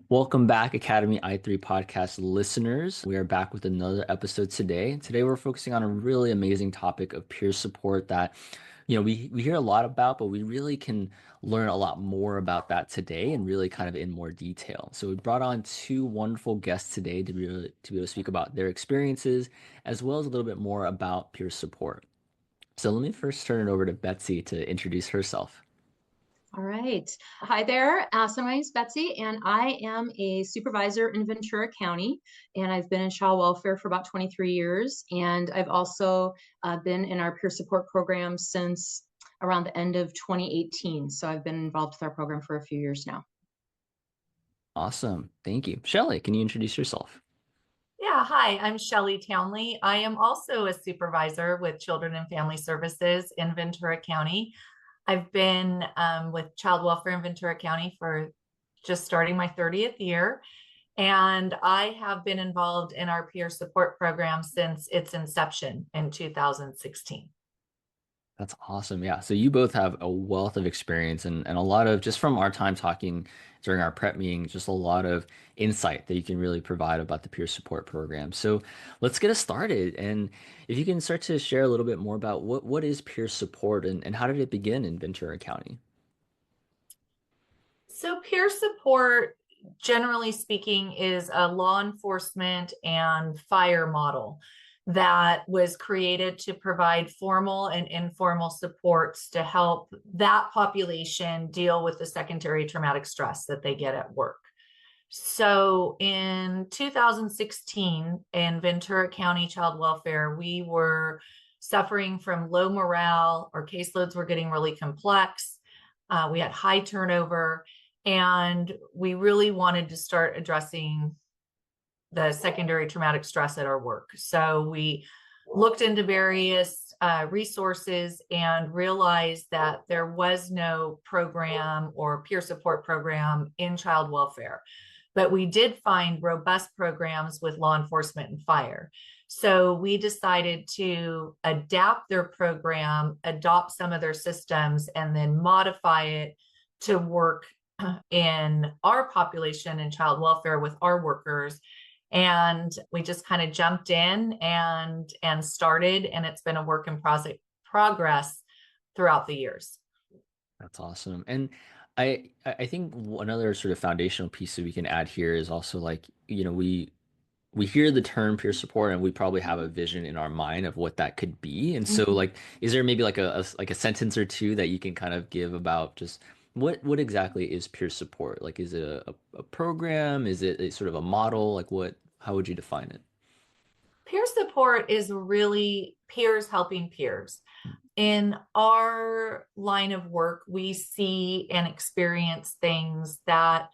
Welcome back, Academy I3 podcast listeners. We are back with another episode today. Today, we're focusing on a really amazing topic of peer support that, we hear a lot about, but we really can learn a lot more about that today and really kind of in more detail. So, we brought on two wonderful guests today to be able to speak about their experiences as well as a little bit more about peer support. So, let me first turn it over to Betsy to introduce herself. All right. Hi there. So my name is Betsy, and I am a supervisor in Ventura County, and I've been in child welfare for about 23 years. And I've also been in our peer support program since around the end of 2018. So I've been involved with our program for a few years now. Awesome. Thank you. Shelley, can you introduce yourself? Yeah, hi, I'm Shelley Townley. I am also a supervisor with Children and Family Services in Ventura County. I've been with child welfare in Ventura County for just starting my 30th year, and I have been involved in our peer support program since its inception in 2016. That's awesome. Yeah. So you both have a wealth of experience and a lot of, just from our time talking during our prep meeting, just a lot of insight that you can really provide about the peer support program. So let's get us started. And if you can start to share a little bit more about what is peer support and how did it begin in Ventura County? So, peer support, generally speaking, is a law enforcement and fire model that was created to provide formal and informal supports to help that population deal with the secondary traumatic stress that they get at work. So, in 2016, in Ventura County Child Welfare, we were suffering from low morale. Our caseloads were getting really complex. We had high turnover, and we really wanted to start addressing the secondary traumatic stress at our work. So we looked into various resources and realized that there was no program or peer support program in child welfare. But we did find robust programs with law enforcement and fire. So we decided to adapt their program, adopt some of their systems, and then modify it to work in our population in child welfare with our workers. And we just kind of jumped in and started, and it's been a work in progress throughout the years. That's awesome. And I think another sort of foundational piece that we can add here is also like, we hear the term peer support and we probably have a vision in our mind of what that could be. And so Mhm. like, is there maybe like like a sentence or two that you can kind of give about just what exactly is peer support? Like, is it a program? Is it a sort of a model? Like how would you define it? Peer support is really peers helping peers. In our line of work, we see and experience things that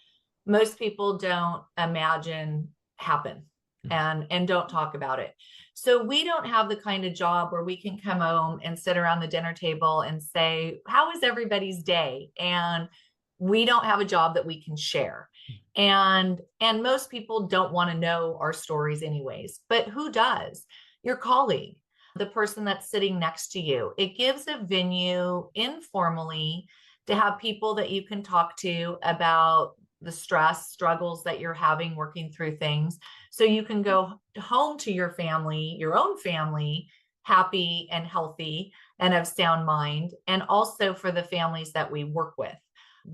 most people don't imagine happen Mhm. and don't talk about it. So we don't have the kind of job where we can come home and sit around the dinner table and say, "How is everybody's day?" And we don't have a job that we can share. And most people don't want to know our stories anyways. But who does? Your colleague, the person that's sitting next to you. It gives a venue informally to have people that you can talk to about the stress, struggles that you're having working through things. So you can go home to your family, your own family, happy and healthy and of sound mind. And also for the families that we work with,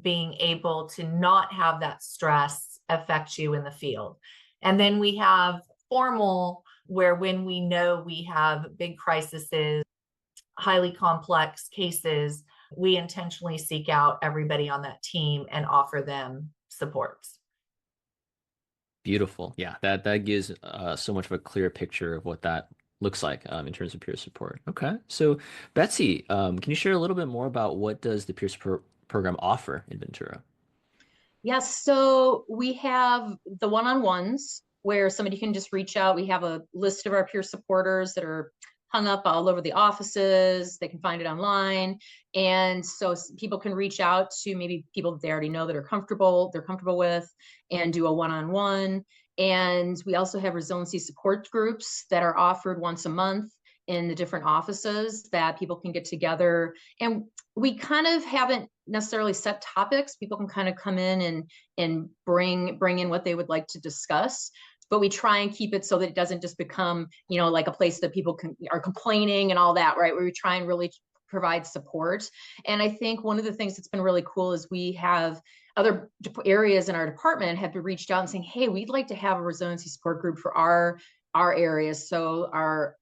being able to not have that stress affect you in the field. And then we have formal, where when we know we have big crises, highly complex cases, we intentionally seek out everybody on that team and offer them supports. Beautiful. Yeah, that gives so much of a clear picture of what that looks like in terms of peer support. Okay. So Betsy, can you share a little bit more about what does the peer support program offer in Ventura? Yes, so we have the one-on-ones where somebody can just reach out. We have a list of our peer supporters that are hung up all over the offices. They can find it online. And so people can reach out to maybe people that they already know that they're comfortable with and do a one-on-one. And we also have resiliency support groups that are offered once a month in the different offices that people can get together. And we kind of haven't necessarily set topics. People can kind of come in and bring in what they would like to discuss. But we try and keep it so that it doesn't just become, like a place that people are complaining and all that, right? Where we try and really provide support. And I think one of the things that's been really cool is we have other areas in our department have reached out and saying, hey, we'd like to have a resiliency support group for our areas. So our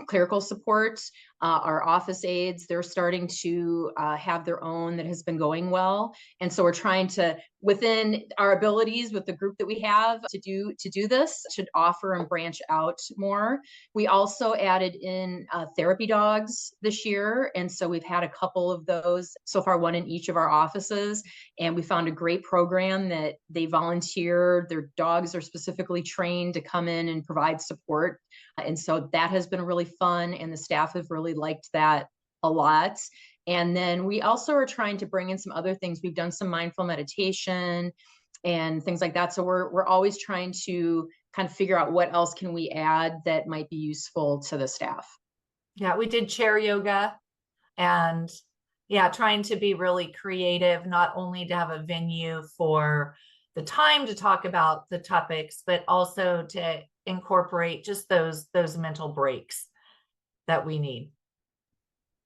clerical support, our office aides, they're starting to have their own that has been going well. And so we're trying to, within our abilities with the group that we have to do this, should offer and branch out more. We also added in therapy dogs this year. And so we've had a couple of those so far, one in each of our offices. And we found a great program that they volunteer. Their dogs are specifically trained to come in and provide support. And so that has been really fun. And the staff have really liked that a lot. And then we also are trying to bring in some other things. We've done some mindful meditation and things like that. So we're always trying to kind of figure out what else can we add that might be useful to the staff. Yeah, we did chair yoga, and trying to be really creative, not only to have a venue for the time to talk about the topics, but also to incorporate just those mental breaks that we need.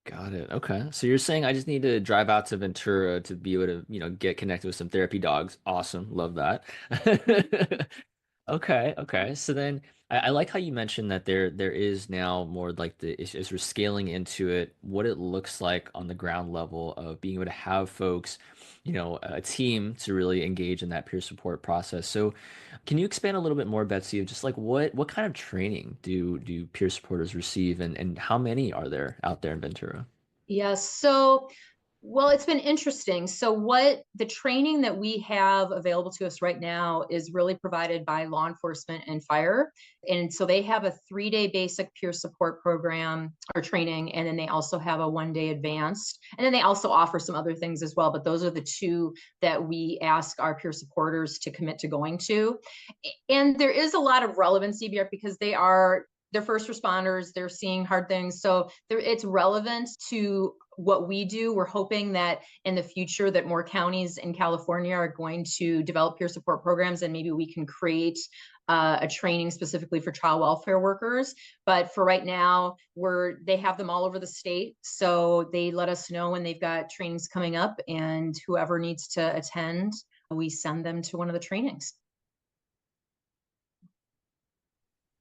Got it. Okay. So you're saying I just need to drive out to Ventura to be able to, get connected with some therapy dogs. Awesome. Love that. Okay, okay. So then I like how you mentioned that there is now more like as we're scaling into it, what it looks like on the ground level of being able to have folks, a team to really engage in that peer support process. So can you expand a little bit more, Betsy, of just like what kind of training do peer supporters receive and how many are there out there in Ventura? Yes. So, well, it's been interesting. So what the training that we have available to us right now is really provided by law enforcement and fire. And so they have a 3-day basic peer support program or training. And then they also have a 1-day advanced. And then they also offer some other things as well. But those are the two that we ask our peer supporters to commit to going to. And there is a lot of relevancy here because they're first responders, they're seeing hard things. So it's relevant to what we do. We're hoping that in the future that more counties in California are going to develop peer support programs, and maybe we can create a training specifically for child welfare workers. But for right now, they have them all over the state. So they let us know when they've got trainings coming up, and whoever needs to attend, we send them to one of the trainings.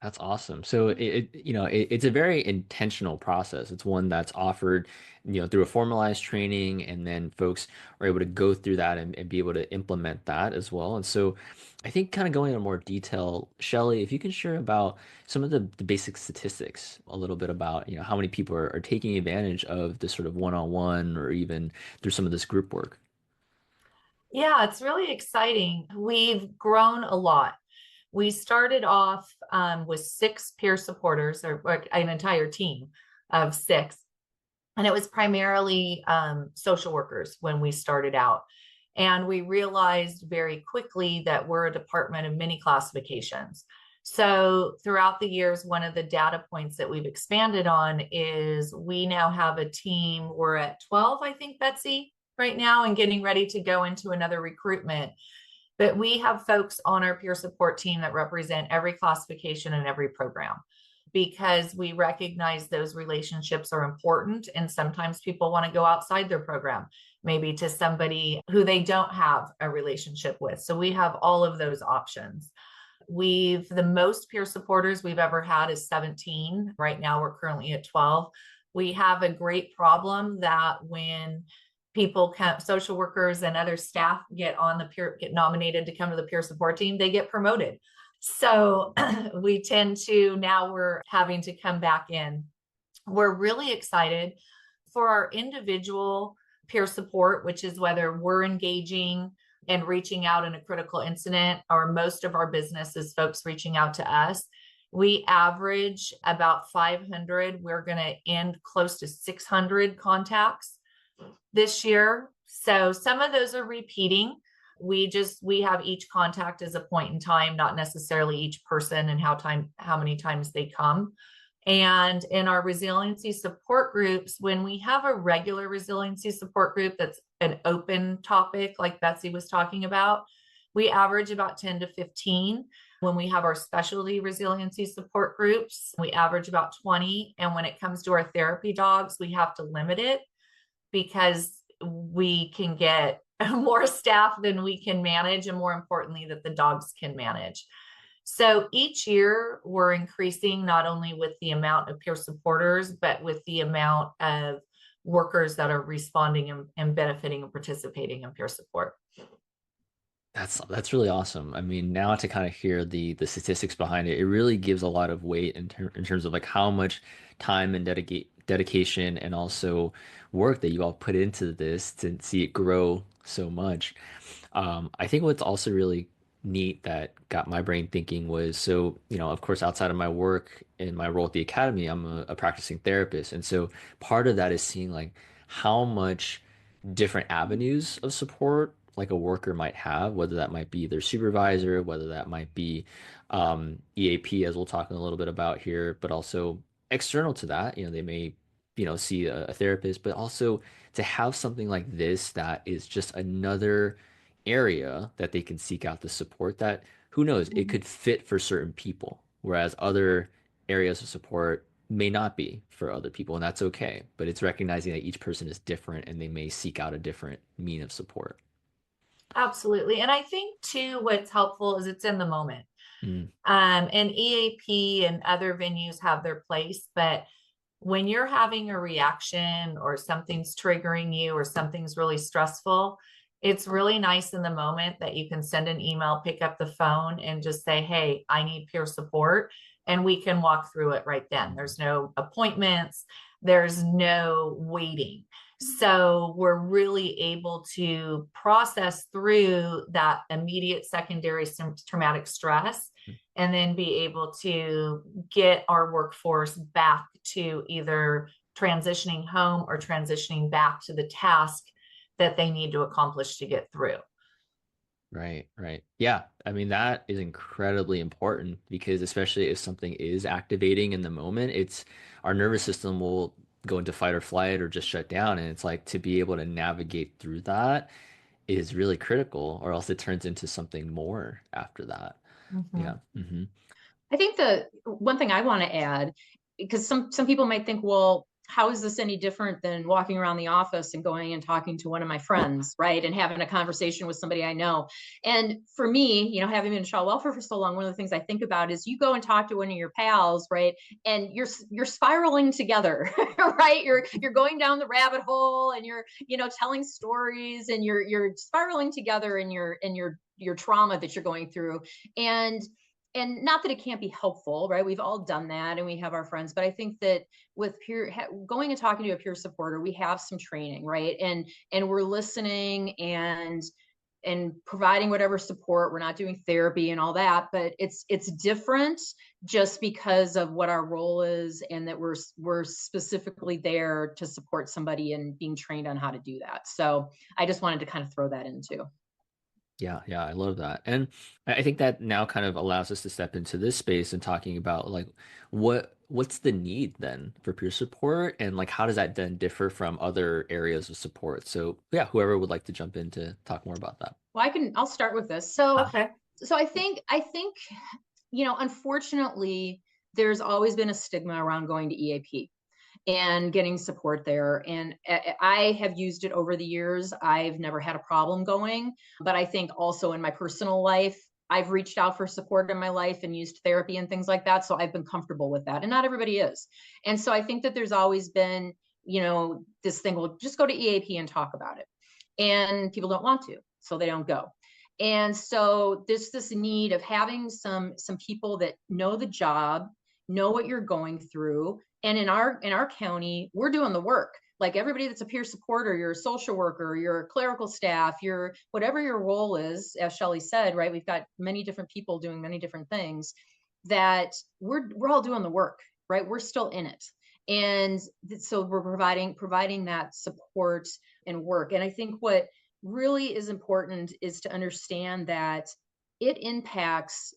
That's awesome. So it's a very intentional process. It's one that's offered, through a formalized training, and then folks are able to go through that and be able to implement that as well. And so I think kind of going into more detail, Shelley, if you can share about some of the basic statistics, a little bit about, how many people are taking advantage of this sort of one-on-one or even through some of this group work. Yeah, it's really exciting. We've grown a lot. We started off with 6 peer supporters, or an entire team of 6. And it was primarily social workers when we started out. And we realized very quickly that we're a department of many classifications. So throughout the years, one of the data points that we've expanded on is we now have a team. We're at 12, I think, Betsy, right now, and getting ready to go into another recruitment. But we have folks on our peer support team that represent every classification and every program, because we recognize those relationships are important. And sometimes people want to go outside their program, maybe to somebody who they don't have a relationship with. So we have all of those options. The most peer supporters we've ever had is 17. Right now, we're currently at 12. We have a great problem that when social workers and other staff get nominated to come to the peer support team, they get promoted. So we tend to, now we're having to come back in. We're really excited for our individual peer support, which is whether we're engaging and reaching out in a critical incident, or most of our business is folks reaching out to us. We average about 500. We're going to end close to 600 contacts this year. So some of those are repeating. We have each contact as a point in time, not necessarily each person and how many times they come. And in our resiliency support groups, when we have a regular resiliency support group that's an open topic, like Betsy was talking about, we average about 10 to 15. When we have our specialty resiliency support groups, we average about 20. And when it comes to our therapy dogs, we have to limit it because we can get more staff than we can manage, and more importantly, that the dogs can manage. So each year we're increasing not only with the amount of peer supporters, but with the amount of workers that are responding and benefiting and participating in peer support. That's really awesome. I mean, now to kind of hear the statistics behind it, it really gives a lot of weight in terms of like how much time and dedication and also work that you all put into this to see it grow so much. I think what's also really neat that got my brain thinking was so, of course, outside of my work and my role at the academy, I'm a practicing therapist. And so part of that is seeing like how much different avenues of support like a worker might have, whether that might be their supervisor, whether that might be EAP, as we'll talk a little bit about here, but also external to that, they may, see a therapist, but also to have something like this that is just another area that they can seek out the support that, who knows, it could fit for certain people, whereas other areas of support may not be for other people, and that's okay. But it's recognizing that each person is different and they may seek out a different mean of support. Absolutely. And I think too, what's helpful is it's in the moment. Mm, And EAP and other venues have their place, but when you're having a reaction or something's triggering you or something's really stressful, it's really nice in the moment that you can send an email, pick up the phone, and just say, hey, I need peer support. And we can walk through it right then. There's no appointments, there's no waiting. So we're really able to process through that immediate secondary traumatic stress and then be able to get our workforce back to either transitioning home or transitioning back to the task that they need to accomplish to get through. right, right. Yeah. I mean, that is incredibly important because especially if something is activating in the moment, it's our nervous system will go into fight or flight or just shut down. And it's like to be able to navigate through that is really critical, or else it turns into something more after that. Mm-hmm. Yeah. Hmm. I think the one thing I want to add, because some people might think, well, how is this any different than walking around the office and going and talking to one of my friends, right? And having a conversation with somebody I know. And for me, having been in child welfare for so long, one of the things I think about is you go and talk to one of your pals, right? And you're spiraling together, right? You're going down the rabbit hole and you're, telling stories and you're spiraling together in your trauma that you're going through. And not that it can't be helpful, right? We've all done that and we have our friends, but I think that with going and talking to a peer supporter, we have some training, right? And we're listening and providing whatever support. We're not doing therapy and all that, but it's different just because of what our role is and that we're specifically there to support somebody and being trained on how to do that. So I just wanted to kind of throw that in too. Yeah, yeah, I love that. And I think that now kind of allows us to step into this space and talking about like what's the need then for peer support and like how does that then differ from other areas of support? So yeah, whoever would like to jump in to talk more about that. Well, I'll start with this. So Okay. I think unfortunately there's always been a stigma around going to EAP and getting support there. And I have used it over the years. I've never had a problem going, but I think also in my personal life, I've reached out for support in my life and used therapy and things like that. So I've been comfortable with that. And not everybody is. And so I think that there's always been, this thing, well, just go to EAP and talk about it. And people don't want to, so they don't go. And so there's this need of having some people that know the job, know what you're going through. And in our county, we're doing the work. Like everybody that's a peer supporter, you're a social worker, you're a clerical staff, you're whatever your role is, as Shelley said, right? We've got many different people doing many different things that we're all doing the work, right? We're still in it. And so we're providing that support and work. And I think what really is important is to understand that it impacts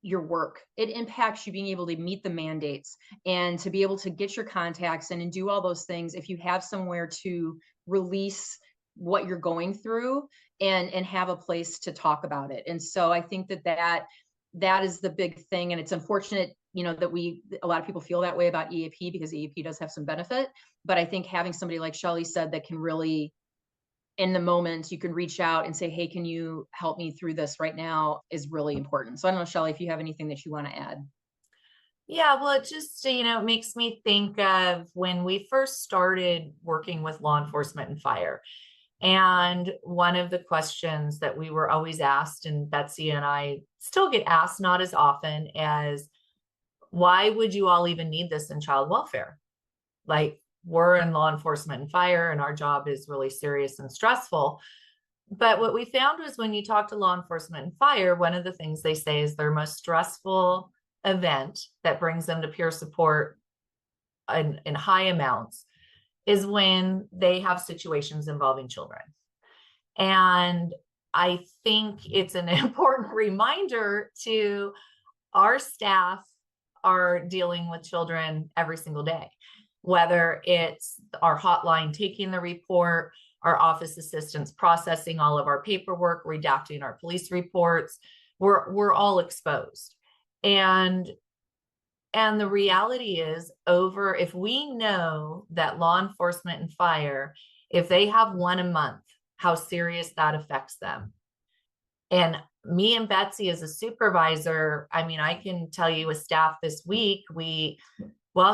your work. It impacts you being able to meet the mandates and to be able to get your contacts in and do all those things if you have somewhere to release what you're going through and have a place to talk about it. And so I think that is the big thing. And it's unfortunate, that a lot of people feel that way about EAP because EAP does have some benefit. But I think having somebody like Shelley said that can really, in the moment, you can reach out and say, hey, can you help me through this right now, is really important. So I don't know, Shelley, if you have anything that you want to add. Yeah, well, it just, it makes me think of when we first started working with law enforcement and fire. And one of the questions that we were always asked, and Betsy and I still get asked, not as often, as why would you all even need this in child welfare? Like, we're in law enforcement and fire, and our job is really serious and stressful. But what we found was when you talk to law enforcement and fire, one of the things they say is their most stressful event that brings them to peer support in high amounts is when they have situations involving children. And I think it's an important reminder to our staff are dealing with children every single day, whether it's our hotline taking the report, our office assistants processing all of our paperwork, redacting our police reports. We're all exposed. And the reality is, if we know that law enforcement and fire, if they have one a month, how serious that affects them. And me and Betsy as a supervisor, I mean, I can tell you with staff this week,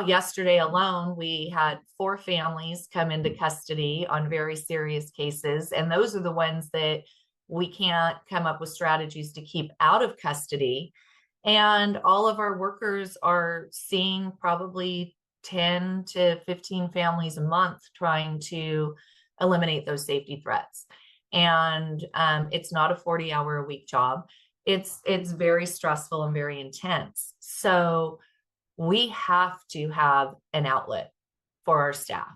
yesterday alone, we had 4 families come into custody on very serious cases. And those are the ones that we can't come up with strategies to keep out of custody. And all of our workers are seeing probably 10 to 15 families a month trying to eliminate those safety threats. And it's not a 40-hour-a-week job. It's very stressful and very intense. So we have to have an outlet for our staff.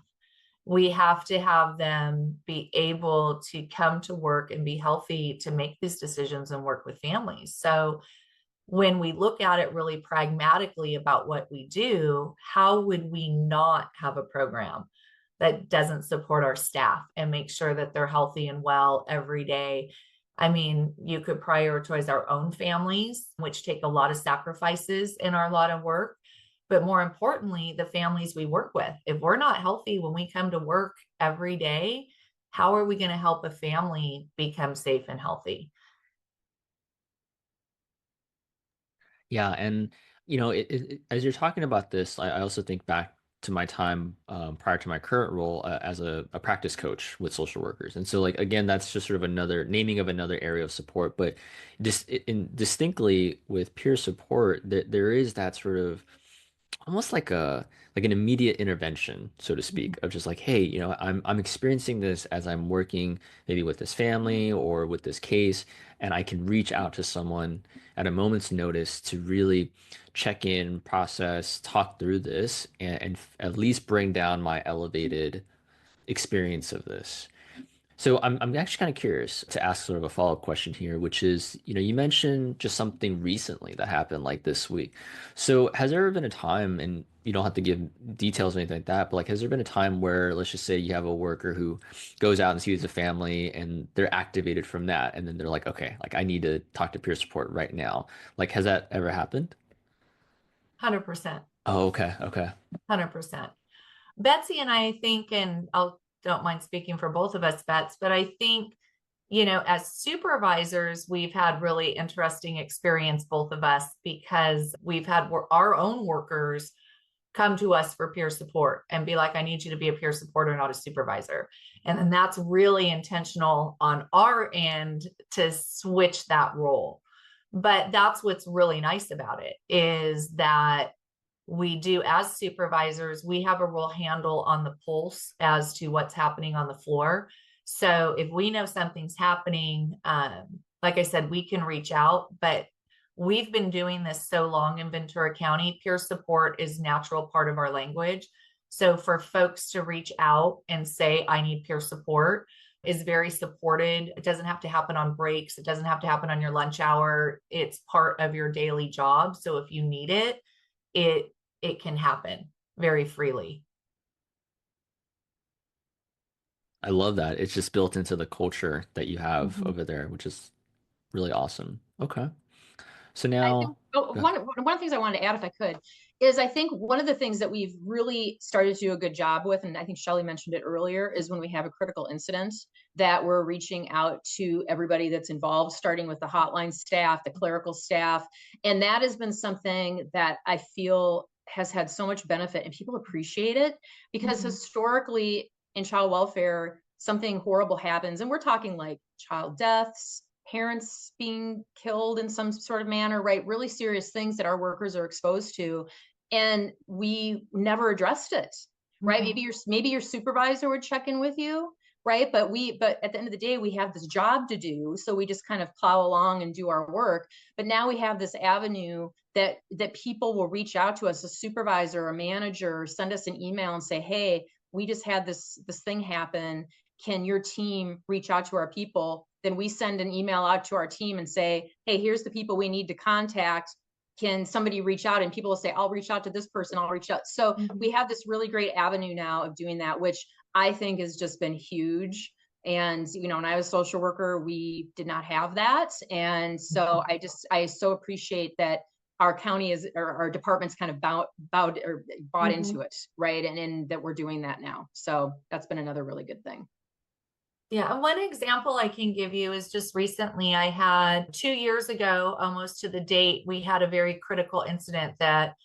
We have to have them be able to come to work and be healthy to make these decisions and work with families. So when we look at it really pragmatically about what we do, how would we not have a program that doesn't support our staff and make sure that they're healthy and well every day? I mean, you could prioritize our own families, which take a lot of sacrifices in our lot of work, but more importantly, the families we work with. If we're not healthy when we come to work every day, how are we going to help a family become safe and healthy? Yeah, and as you're talking about this, I also think back to my time prior to my current role as a practice coach with social workers, and so like again, that's just sort of another naming of another area of support. But distinctly with peer support, there is that sort of almost like an immediate intervention, so to speak, of just like, hey, I'm experiencing this as I'm working maybe with this family or with this case, and I can reach out to someone at a moment's notice to really check in, process, talk through this, and at least bring down my elevated experience of this. So I'm actually kind of curious to ask sort of a follow-up question here, which is, you mentioned just something recently that happened like this week. So has there ever been a time, and you don't have to give details or anything like that, but like has there been a time where, let's just say you have a worker who goes out and sees a family and they're activated from that, and then they're like, okay, like I need to talk to peer support right now. Like has that ever happened? 100%. Oh, okay, okay. 100%. Betsy and I think, and I'll don't mind speaking for both of us, Bets, but I think, as supervisors, we've had really interesting experience, both of us, because we've had our own workers come to us for peer support and be like, I need you to be a peer supporter, not a supervisor. And then that's really intentional on our end to switch that role. But that's what's really nice about it, is that we do, as supervisors, we have a real handle on the pulse as to what's happening on the floor. So if we know something's happening, like I said, we can reach out, but we've been doing this so long in Ventura County, peer support is natural part of our language. So for folks to reach out and say, I need peer support, is very supported. It doesn't have to happen on breaks. It doesn't have to happen on your lunch hour. It's part of your daily job. So if you need it, it can happen very freely. I love that. It's just built into the culture that you have Mhm. over there, which is really awesome. Okay. So I think now, oh, go one ahead. one of the things I wanted to add, if I could, is I think one of the things that we've really started to do a good job with, and I think Shelley mentioned it earlier, is when we have a critical incident that we're reaching out to everybody that's involved, starting with the hotline staff, the clerical staff, and that has been something that I feel has had so much benefit, and people appreciate it because Mhm. historically in child welfare, something horrible happens, and we're talking like child deaths, parents being killed in some sort of manner, right? Really serious things that our workers are exposed to. And we never addressed it, right? Mhm. Maybe your supervisor would check in with you, right? But at the end of the day, we have this job to do. So we just kind of plow along and do our work. But now we have this avenue that people will reach out to us, a supervisor, a manager, send us an email and say, hey, we just had this thing happen. Can your team reach out to our people? Then we send an email out to our team and say, hey, here's the people we need to contact. Can somebody reach out? And people will say, I'll reach out to this person, I'll reach out. So Mhm. we have this really great avenue now of doing that, which I think has just been huge. And when I was a social worker, we did not have that. And so I so appreciate that our county is, or our department's kind of bowed or bought into Mhm. it, right? And that we're doing that now. So that's been another really good thing. Yeah, and one example I can give you is just recently I had 2 years ago, almost to the date, we had a very critical incident that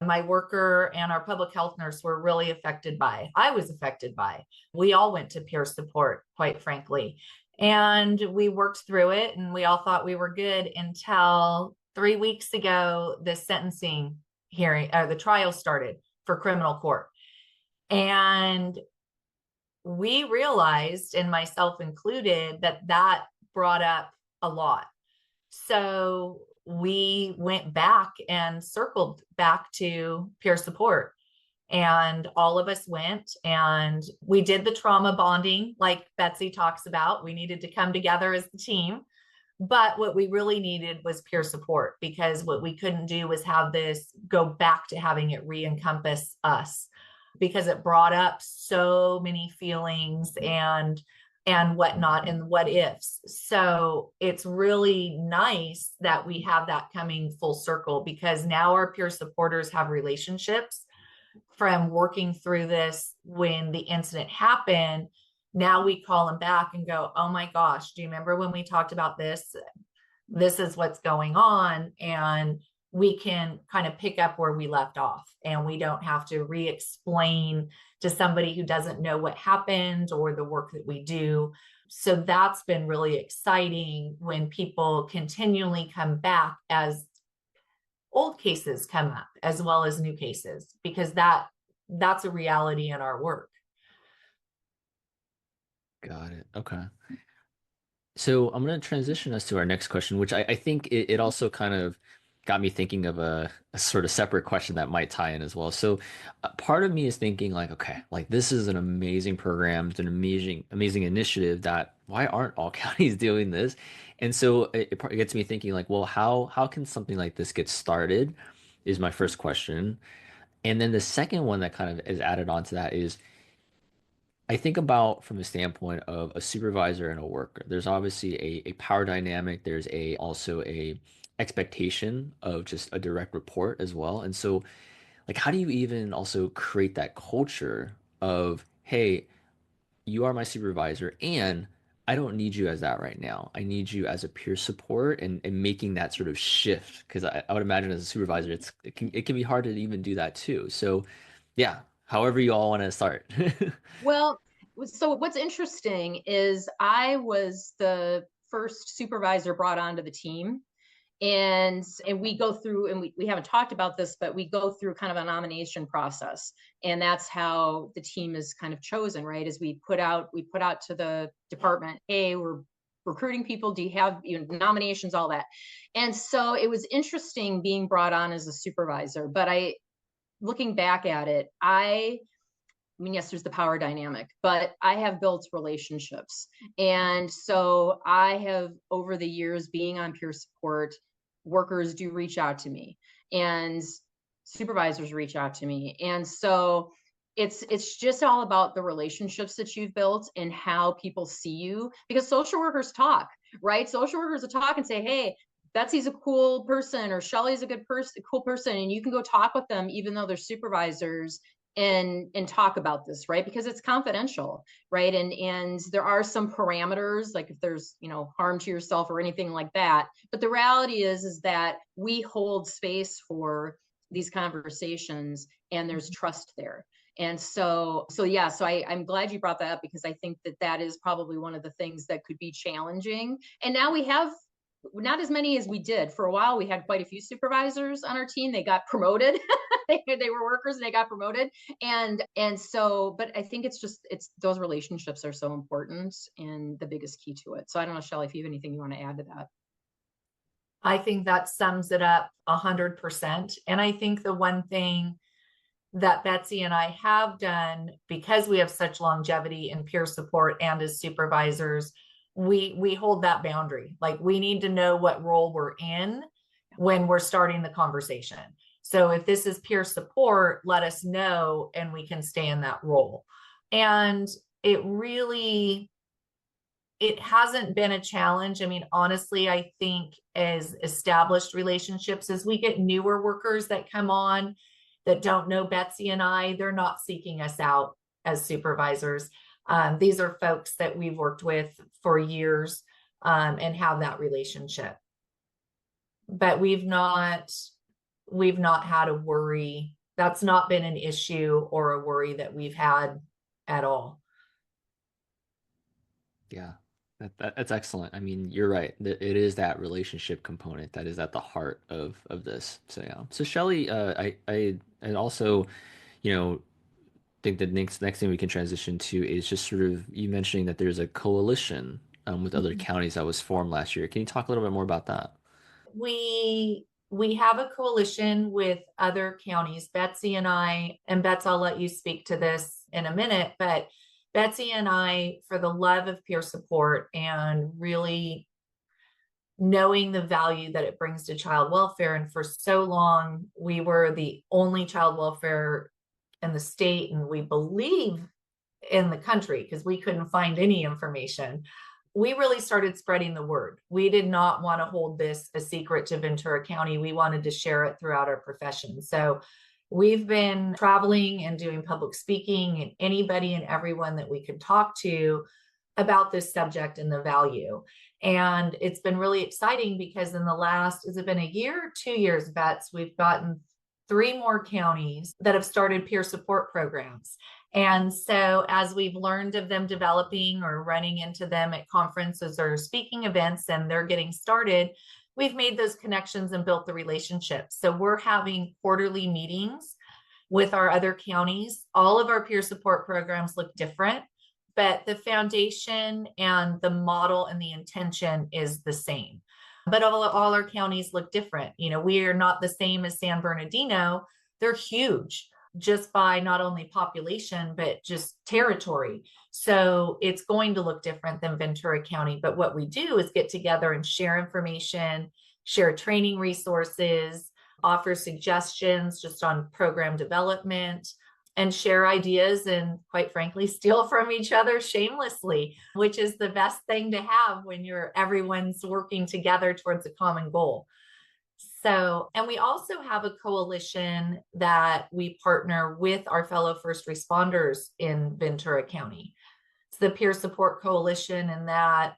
my worker and our public health nurse were really affected by. I was affected by. We all went to peer support, quite frankly. And we worked through it and we all thought we were good until 3 weeks ago, the sentencing hearing or the trial started for criminal court. And we realized, and myself included, that brought up a lot. So we went back and circled back to peer support. And all of us went and we did the trauma bonding, like Betsy talks about. We needed to come together as the team. But what we really needed was peer support because what we couldn't do was have this go back to having it re encompass us because it brought up so many feelings and whatnot and what ifs. So it's really nice that we have that coming full circle because now our peer supporters have relationships from working through this when the incident happened. Now we call them back and go, oh my gosh, do you remember when we talked about this? This is what's going on. And we can kind of pick up where we left off and we don't have to re-explain to somebody who doesn't know what happened or the work that we do. So that's been really exciting when people continually come back as old cases come up as well as new cases because that's a reality in our work. Got it. Okay. So I'm going to transition us to our next question, which I think it also kind of got me thinking of a sort of separate question that might tie in as well. So part of me is thinking like, okay, like this is an amazing program, it's an amazing initiative that why aren't all counties doing this? And so it gets me thinking like, well, how can something like this get started is my first question. And then the second one that kind of is added on to that is I think about from the standpoint of a supervisor and a worker. There's obviously a power dynamic. There's also a expectation of just a direct report as well. And so, like, how do you even also create that culture of, hey, you are my supervisor, and I don't need you as that right now. I need you as a peer support and making that sort of shift. Because I would imagine as a supervisor, it can be hard to even do that too. So, yeah, however you all want to start. Well, so what's interesting is I was the first supervisor brought onto the team. And we go through, and we haven't talked about this, but we go through kind of a nomination process. And that's how the team is kind of chosen, right? Is we put out to the department, hey, we're recruiting people. Do you have nominations, all that? And so it was interesting being brought on as a supervisor. But looking back at it, I I mean, yes, there's the power dynamic, but I have built relationships. And so I have, over the years being on peer support, workers do reach out to me and supervisors reach out to me. And so it's just all about the relationships that you've built and how people see you, because social workers talk, right? Social workers will talk and say, hey, Betsy's a cool person, or Shelley's a good person, cool person. And you can go talk with them, even though they're supervisors, and talk about this, right? Because it's confidential, right? And there are some parameters, like if there's, you know, harm to yourself or anything like that. But the reality is that we hold space for these conversations, and there's trust there. And so yeah, so I'm glad you brought that up, because I think that that is probably one of the things that could be challenging. And now we have not as many as we did. For a while, we had quite a few supervisors on our team. They got promoted. They were workers and they got promoted. And so, but I think it's those relationships are so important and the biggest key to it. So I don't know, Shelley, if you have anything you want to add to that. I think that sums it up 100%. And I think the one thing that Betsy and I have done, because we have such longevity in peer support and as supervisors, we hold that boundary. Like, we need to know what role we're in when we're starting the conversation. So if this is peer support, let us know and we can stay in that role. And it hasn't been a challenge. I mean, honestly, I think as established relationships, as we get newer workers that come on that don't know Betsy and I, they're not seeking us out as supervisors. These are folks that we've worked with for years and have that relationship. But we've not had a worry. That's not been an issue or a worry that we've had at all. Yeah, that's excellent. I mean, you're right. It is that relationship component that is at the heart of this. So yeah. So Shelley, I also, you know, think the next thing we can transition to is just sort of you mentioning that there's a coalition with other counties that was formed last year. Can you talk a little bit more about that? We have a coalition with other counties. Betsy and I, and Bets, I'll let you speak to this in a minute, but Betsy and I, for the love of peer support and really knowing the value that it brings to child welfare, and for so long we were the only child welfare in the state, and we believe in the country, because we couldn't find any information. We really started spreading the word. We did not want to hold this a secret to Ventura County. We wanted to share it throughout our profession. So we've been traveling and doing public speaking, and anybody and everyone that we could talk to about this subject and the value. And it's been really exciting, because in the last, has it been a year or 2 years, Bets, we've gotten 3 more counties that have started peer support programs. And so as we've learned of them developing or running into them at conferences or speaking events, and they're getting started, we've made those connections and built the relationships. So we're having quarterly meetings with our other counties. All of our peer support programs look different, but the foundation and the model and the intention is the same. But all our counties look different. You know, we are not the same as San Bernardino. They're huge, just by not only population, but just territory. So it's going to look different than Ventura County. But what we do is get together and share information, share training resources, offer suggestions just on program development, and share ideas, and quite frankly, steal from each other shamelessly, which is the best thing to have when everyone's working together towards a common goal. So, and we also have a coalition that we partner with our fellow first responders in Ventura County. It's the Peer Support Coalition, and that,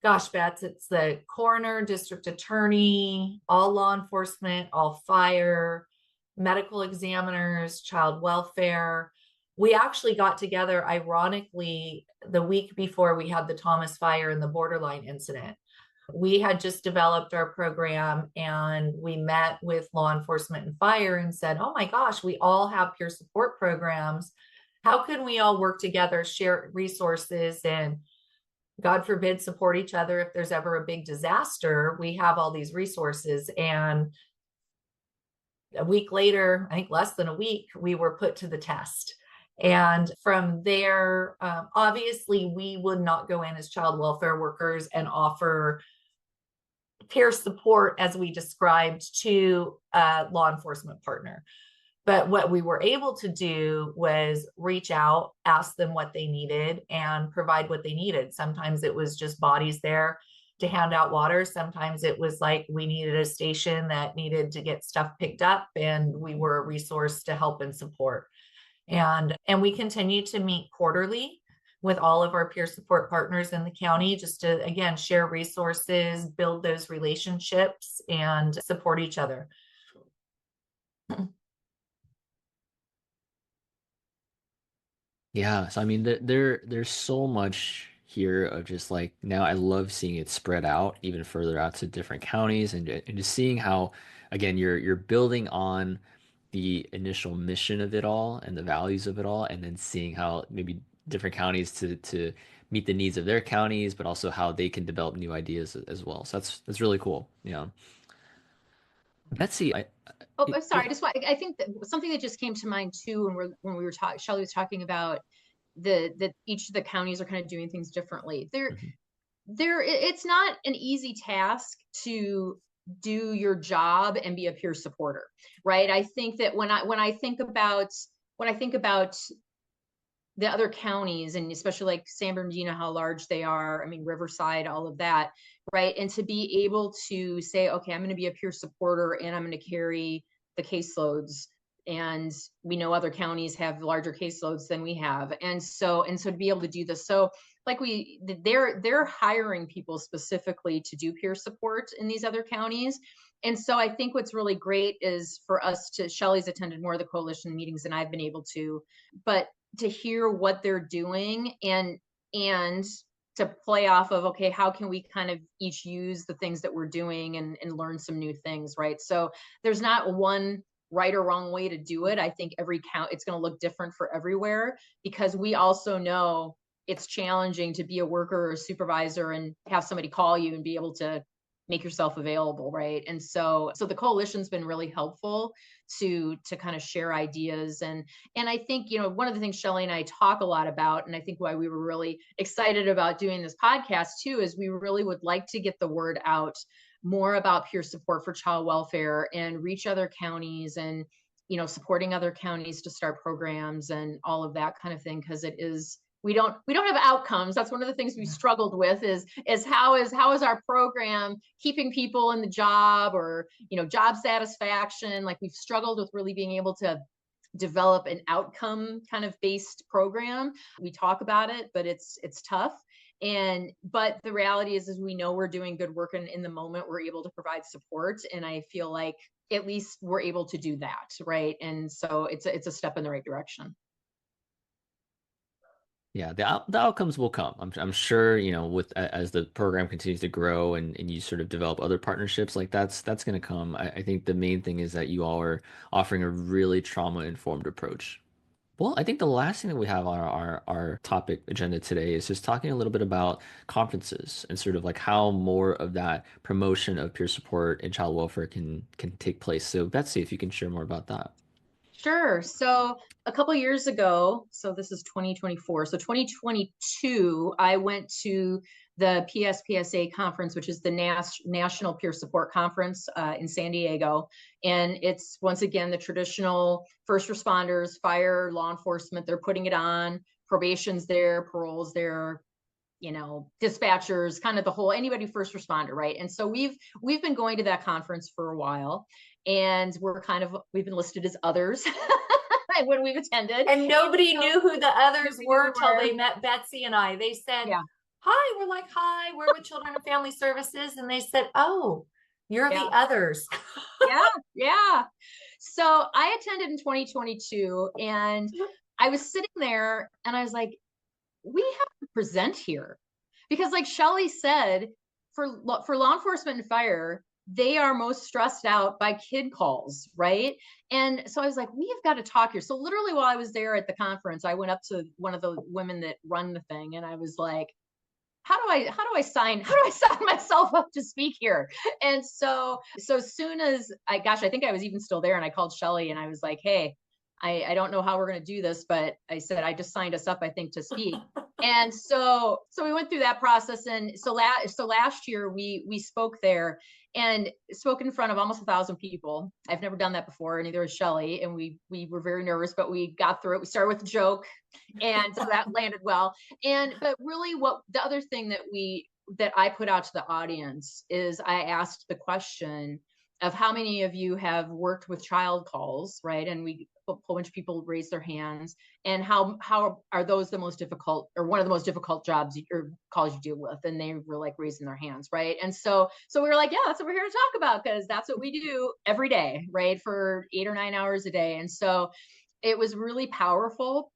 gosh, Bets, it's the coroner, district attorney, all law enforcement, all fire, medical examiners, child welfare. We actually got together, ironically, the week before we had the Thomas Fire and the Borderline incident. We had just developed our program, and we met with law enforcement and fire and said, oh my gosh, we all have peer support programs. How can we all work together, share resources, and God forbid, support each other if there's ever a big disaster? We have all these resources. And a week later, I think less than a week, we were put to the test. And from there, obviously, we would not go in as child welfare workers and offer peer support as we described to a law enforcement partner. But what we were able to do was reach out, ask them what they needed, and provide what they needed. Sometimes it was just bodies there to hand out water. Sometimes it was like we needed a station that needed to get stuff picked up, and we were a resource to help and support. And we continue to meet quarterly with all of our peer support partners in the county, just to, again, share resources, build those relationships, and support each other. Yeah, so I mean, there's so much here of just like now I love seeing it spread out even further out to different counties and just seeing how again you're building on the initial mission of it all and the values of it all, and then seeing how maybe different counties to meet the needs of their counties, but also how they can develop new ideas as well. So that's really cool. Yeah, Betsy, Oh, I'm sorry. yeah. I think that something that just came to mind too when we were talking, Shelley was talking about that each of the counties are kind of doing things differently. Mhm. It's not an easy task to do your job and be a peer supporter, right? I think that when I think about the other counties, and especially like San Bernardino, how large they are, I mean, Riverside, all of that, right? And to be able to say, okay, I'm going to be a peer supporter and I'm going to carry the caseloads. And we know other counties have larger caseloads than we have. And so to be able to do this. So like they're hiring people specifically to do peer support in these other counties. And so I think what's really great is for us to, Shelley's attended more of the coalition meetings than I've been able to, but to hear what they're doing and to play off of, okay, how can we kind of each use the things that we're doing and learn some new things, right? So there's not one right or wrong way to do it. I think every count, it's going to look different for everywhere, because we also know it's challenging to be a worker or a supervisor and have somebody call you and be able to make yourself available, right? And so the coalition's been really helpful to kind of share ideas. And I think, one of the things Shelley and I talk a lot about, and I think why we were really excited about doing this podcast too, is we really would like to get the word out more about peer support for child welfare and reach other counties and, supporting other counties to start programs and all of that kind of thing. Because it is, we don't have outcomes. That's one of the things we've struggled with is how is our program keeping people in the job, or job satisfaction. Like, we've struggled with really being able to develop an outcome kind of based program. We talk about it, but it's tough. But the reality is we know we're doing good work, and in the moment we're able to provide support, and I feel like at least we're able to do that, right? And so it's a step in the right direction. Yeah, the outcomes will come. I'm sure, with as the program continues to grow and you sort of develop other partnerships, like that's going to come. I think the main thing is that you all are offering a really trauma-informed approach. Well, I think the last thing that we have on our topic agenda today is just talking a little bit about conferences and sort of like how more of that promotion of peer support and child welfare can take place. So Betsy, if you can share more about that. Sure. So a couple years ago, so this is 2024. So 2022, I went to the PSPSA conference, which is the National Peer Support Conference in San Diego. And it's once again the traditional first responders, fire, law enforcement, they're putting it on. Probation's there, parole's there, dispatchers, kind of the whole, anybody first responder, right? And so we've been going to that conference for a while, and we've been listed as others when we've attended. And nobody knew who the others were till they were. met Betsy and I. They said, Yeah. hi, we're like, hi, we're with Children and Family Services. And they said, oh, you're Yeah. the others. Yeah. So I attended in 2022, and I was sitting there and I was like, we have to present here, because like Shelley said, for law enforcement and fire, they are most stressed out by kid calls, right? And so I was like, we have got to talk here. So literally while I was there at the conference, I went up to one of the women that run the thing, and I was like, how do I sign myself up to speak here? And so as soon as I think I was even still there, and I called Shelley and I was like, hey, I don't know how we're going to do this, but I said, I just signed us up, I think, to speak. And so we went through that process. And so last year we spoke there and spoke in front of almost 1,000 people. I've never done that before, neither has Shelley. And we were very nervous, but we got through it. We started with a joke, and so that landed well. But really, what the other thing that I put out to the audience is I asked the question of how many of you have worked with child calls, right? And a whole bunch of people raised their hands. And how are those the most difficult, or one of the most difficult jobs or calls you deal with? And they were like raising their hands, right? And so we were like, yeah, that's what we're here to talk about, because that's what we do every day, right? For 8 or 9 hours a day. And so it was really powerful.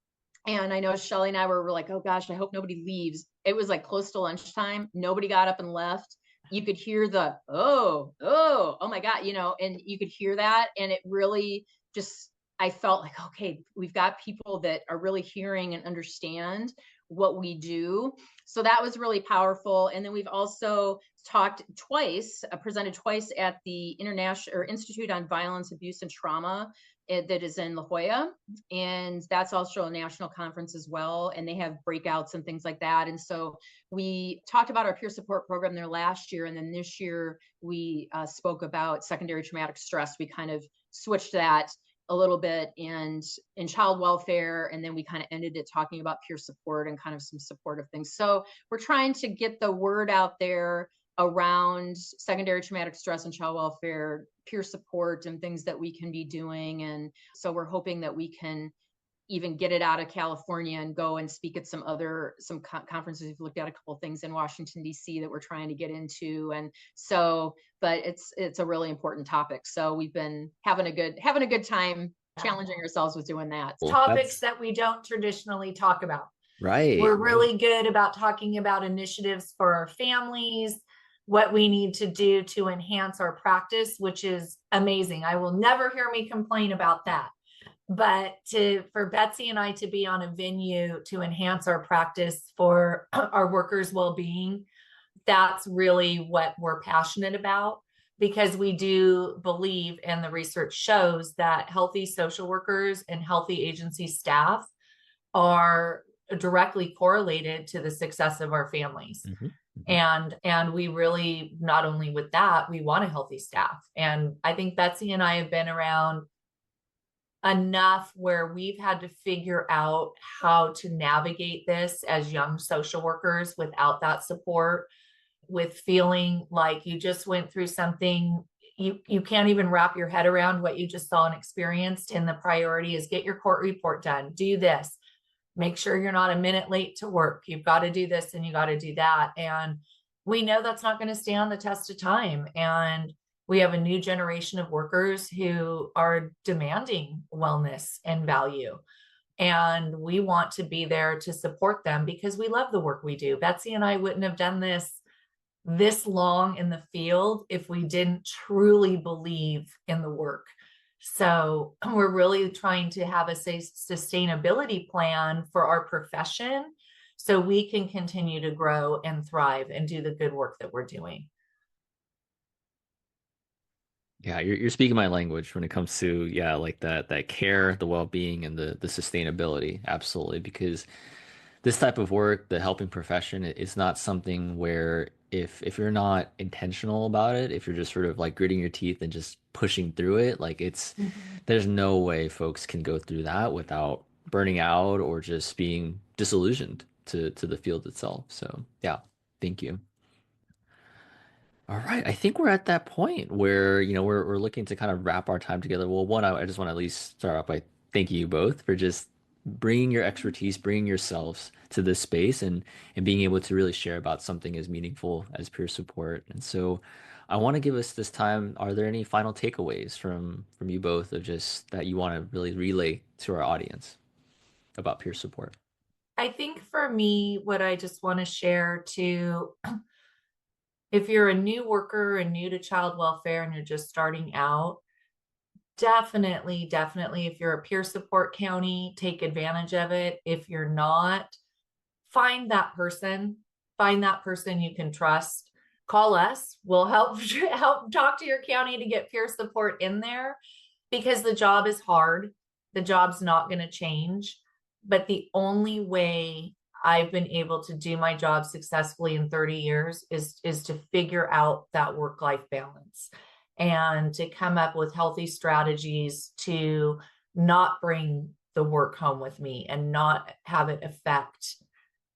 And I know Shelley and I were like, oh gosh, I hope nobody leaves. It was like close to lunchtime. Nobody got up and left. You could hear the, oh my God, and you could hear that. And it really just, I felt like, okay, we've got people that are really hearing and understand what we do. So that was really powerful. And then we've also presented twice at the International Institute on Violence, Abuse, and Trauma that is in La Jolla. And that's also a national conference as well. And they have breakouts and things like that. And so we talked about our peer support program there last year. And then this year we spoke about secondary traumatic stress. We kind of switched that a little bit and in child welfare. And then we kind of ended it talking about peer support and kind of some supportive things. So we're trying to get the word out there around secondary traumatic stress and child welfare, peer support, and things that we can be doing. And so we're hoping that we can even get it out of California and go and speak at some conferences. We've looked at a couple of things in Washington, D.C. that we're trying to get into. And so, but it's a really important topic. So we've been having a good time challenging ourselves with doing that. Topics that we don't traditionally talk about. Right. We're really good about talking about initiatives for our families, what we need to do to enhance our practice, which is amazing. I will never hear me complain about that. But for Betsy and I to be on a venue to enhance our practice for our workers' well-being, that's really what we're passionate about, because we do believe, and the research shows, that healthy social workers and healthy agency staff are directly correlated to the success of our families. Mm-hmm. Mm-hmm. And we really, not only with that, we want a healthy staff. And I think Betsy and I have been around enough where we've had to figure out how to navigate this as young social workers without that support, with feeling like you just went through something you can't even wrap your head around what you just saw and experienced. And the priority is get your court report done, do this, make sure you're not a minute late to work. You've got to do this and you got to do that. And we know that's not going to stand the test of time. And we have a new generation of workers who are demanding wellness and value. And we want to be there to support them because we love the work we do. Betsy and I wouldn't have done this long in the field if we didn't truly believe in the work. So we're really trying to have a sustainability plan for our profession so we can continue to grow and thrive and do the good work that we're doing. Yeah, you're speaking my language when it comes to, like that care, the well-being, and the sustainability. Absolutely, because this type of work, the helping profession, it's not something where if you're not intentional about it, if you're just sort of like gritting your teeth and just pushing through it, like there's no way folks can go through that without burning out or just being disillusioned to the field itself. So yeah, thank you. All right, I think we're at that point where, we're looking to kind of wrap our time together. Well, one, I just want to at least start off by thanking you both for just bringing your expertise, bringing yourselves to this space, and being able to really share about something as meaningful as peer support. And so I want to give us this time, are there any final takeaways from you both of just that you want to really relay to our audience about peer support? I think for me, what I just want to share too, if you're a new worker and new to child welfare and you're just starting out, definitely, if you're a peer support county, take advantage of it. If you're not, find that person you can trust. Call us. We'll help talk to your county to get peer support in there, because the job is hard. the job's not going to change. But the only way I've been able to do my job successfully in 30 years is to figure out that work-life balance and to come up with healthy strategies to not bring the work home with me and not have it affect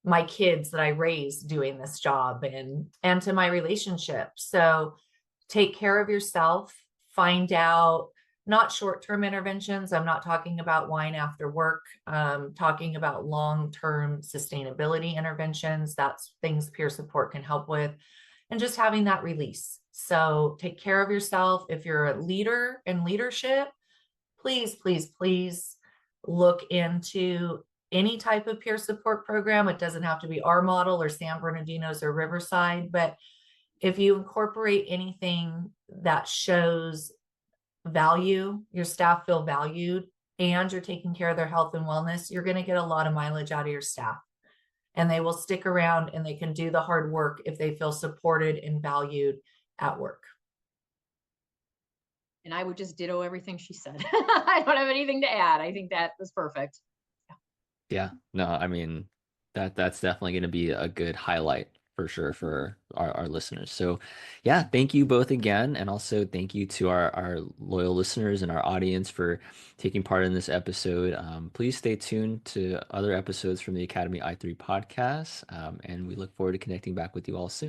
my kids that I raised doing this job and to my relationship. So take care of yourself, find out not short-term interventions. I'm not talking about wine after work. Talking about long-term sustainability interventions. That's things peer support can help with, and just having that release. So take care of yourself. If you're a leader in leadership, please, please, please look into any type of peer support program. It doesn't have to be our model or San Bernardino's or Riverside, but if you incorporate anything that shows value, your staff feel valued, and you're taking care of their health and wellness, you're going to get a lot of mileage out of your staff. And they will stick around and they can do the hard work if they feel supported and valued at work. And I would just ditto everything she said. I don't have anything to add. I think that was perfect. Yeah, no, I mean that's definitely going to be a good highlight for sure for our listeners. So yeah, thank you both again. And also thank you to our loyal listeners and our audience for taking part in this episode. Please stay tuned to other episodes from the Academy I3 podcast. And we look forward to connecting back with you all soon.